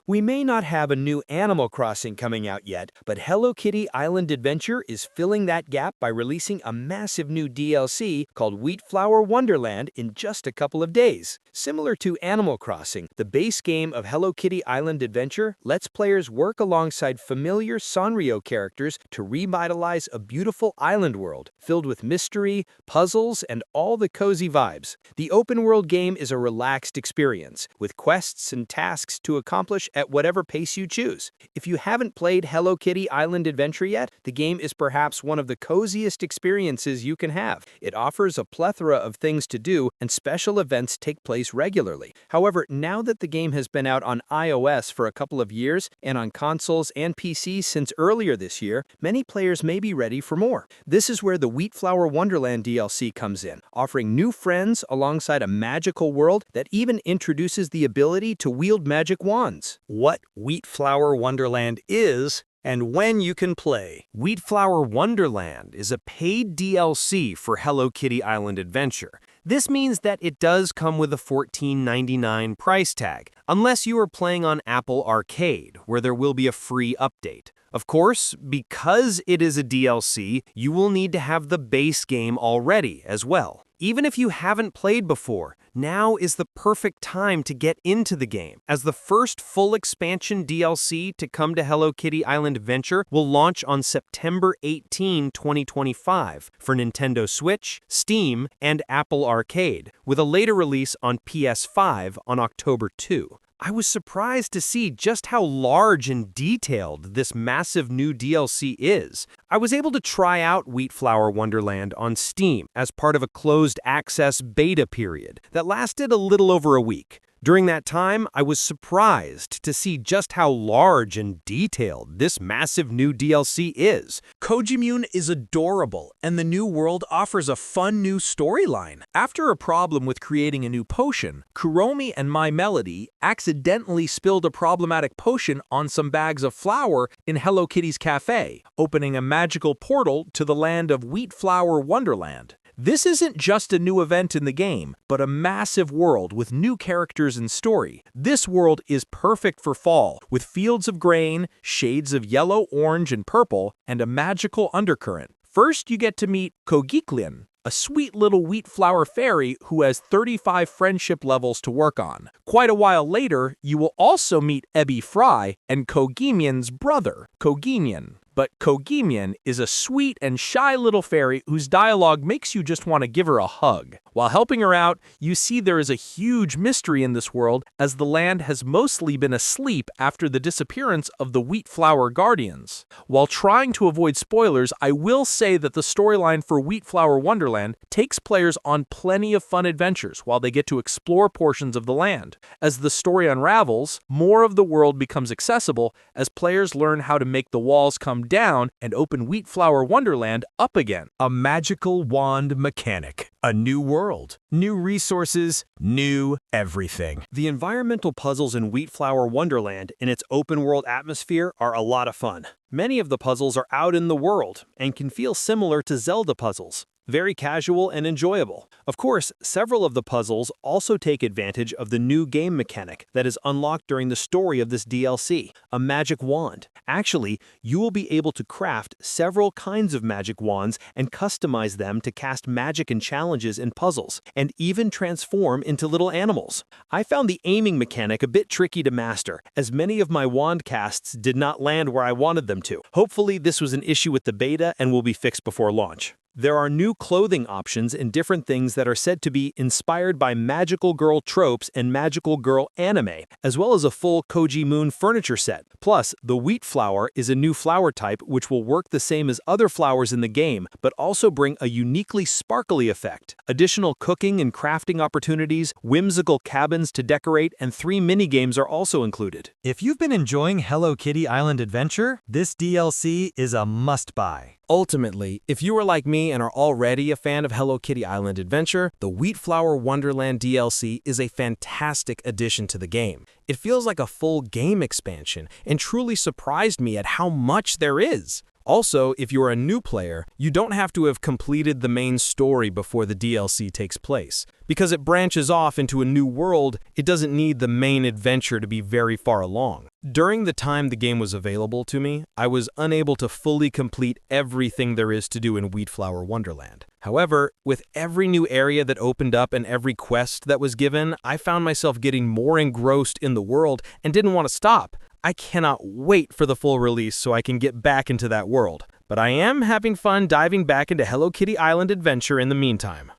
We may not have a new Animal Crossing coming out yet, but Hello Kitty Island Adventure is filling that gap by releasing a massive new DLC called Wheatflour Wonderland in just a couple of days. Similar to Animal Crossing, the base game of Hello Kitty Island Adventure lets players work alongside familiar Sanrio characters to revitalize a beautiful island world filled with mystery, puzzles, and all the cozy vibes. The open-world game is a relaxed experience, with quests and tasks to accomplish at whatever pace you choose. If you haven't played Hello Kitty Island Adventure yet, the game is perhaps one of the coziest experiences you can have. It offers a plethora of things to do, and special events take place regularly. However, now that the game has been out on iOS for a couple of years and on consoles and PCs since earlier this year, many players may be ready for more. This is where the Wheatflour Wonderland DLC comes in, offering new friends alongside a magical world that even introduces the ability to wield magic wands. What Wheatflour Wonderland is, and when you can play. Wheatflour Wonderland is a paid DLC for Hello Kitty Island Adventure. This means that it does come with a $14.99 price tag, unless you are playing on Apple Arcade, where there will be a free update. Of course, because it is a DLC, you will need to have the base game already as well. Even if you haven't played before, now is the perfect time to get into the game, as the first full expansion DLC to come to Hello Kitty Island Adventure will launch on September 18, 2025 for Nintendo Switch, Steam, and Apple Arcade, with a later release on PS5 on October 2. I was surprised to see just how large and detailed this massive new DLC is. I was able to try out Wheatflour Wonderland on Steam as part of a closed access beta period that lasted a little over a week. During that time, I was surprised to see just how large and detailed this massive new DLC is. Cogimyun is adorable, and the new world offers a fun new storyline. After a problem with creating a new potion, Kuromi and My Melody accidentally spilled a problematic potion on some bags of flour in Hello Kitty's cafe, opening a magical portal to the land of Wheatflour Wonderland. This isn't just a new event in the game, but a massive world with new characters and story. This world is perfect for fall, with fields of grain, shades of yellow, orange, and purple, and a magical undercurrent. First, you get to meet Cogimyun, a sweet little wheat flour fairy who has 35 friendship levels to work on. Quite a while later, you will also meet Ebby Fry and Cogimyun's brother, Cogimyun. But Cogimyun is a sweet and shy little fairy whose dialogue makes you just want to give her a hug. While helping her out, you see there is a huge mystery in this world, as the land has mostly been asleep after the disappearance of the Wheatflour Guardians. While trying to avoid spoilers, I will say that the storyline for Wheatflour Wonderland takes players on plenty of fun adventures while they get to explore portions of the land. As the story unravels, more of the world becomes accessible as players learn how to make the walls come down and open Wheatflour Wonderland up again. A magical wand mechanic. A new world. New resources. New everything. The environmental puzzles in Wheatflour Wonderland in its open-world atmosphere are a lot of fun. Many of the puzzles are out in the world and can feel similar to Zelda puzzles. Very casual and enjoyable. Of course, several of the puzzles also take advantage of the new game mechanic that is unlocked during the story of this DLC, a magic wand. Actually, you will be able to craft several kinds of magic wands and customize them to cast magic and challenges in puzzles, and even transform into little animals. I found the aiming mechanic a bit tricky to master, as many of my wand casts did not land where I wanted them to. Hopefully, this was an issue with the beta and will be fixed before launch. There are new clothing options and different things that are said to be inspired by magical girl tropes and magical girl anime, as well as a full Cogimyun furniture set. Plus, the wheat flour is a new flower type which will work the same as other flowers in the game, but also bring a uniquely sparkly effect. Additional cooking and crafting opportunities, whimsical cabins to decorate, and 3 minigames are also included. If you've been enjoying Hello Kitty Island Adventure, this DLC is a must-buy. Ultimately, if you are like me and are already a fan of Hello Kitty Island Adventure, the Wheatflour Wonderland DLC is a fantastic addition to the game. It feels like a full game expansion and truly surprised me at how much there is. Also, if you're a new player, you don't have to have completed the main story before the DLC takes place. Because it branches off into a new world, it doesn't need the main adventure to be very far along. During the time the game was available to me, I was unable to fully complete everything there is to do in Wheatflour Wonderland. However, with every new area that opened up and every quest that was given, I found myself getting more engrossed in the world and didn't want to stop. I cannot wait for the full release so I can get back into that world. But I am having fun diving back into Hello Kitty Island Adventure in the meantime.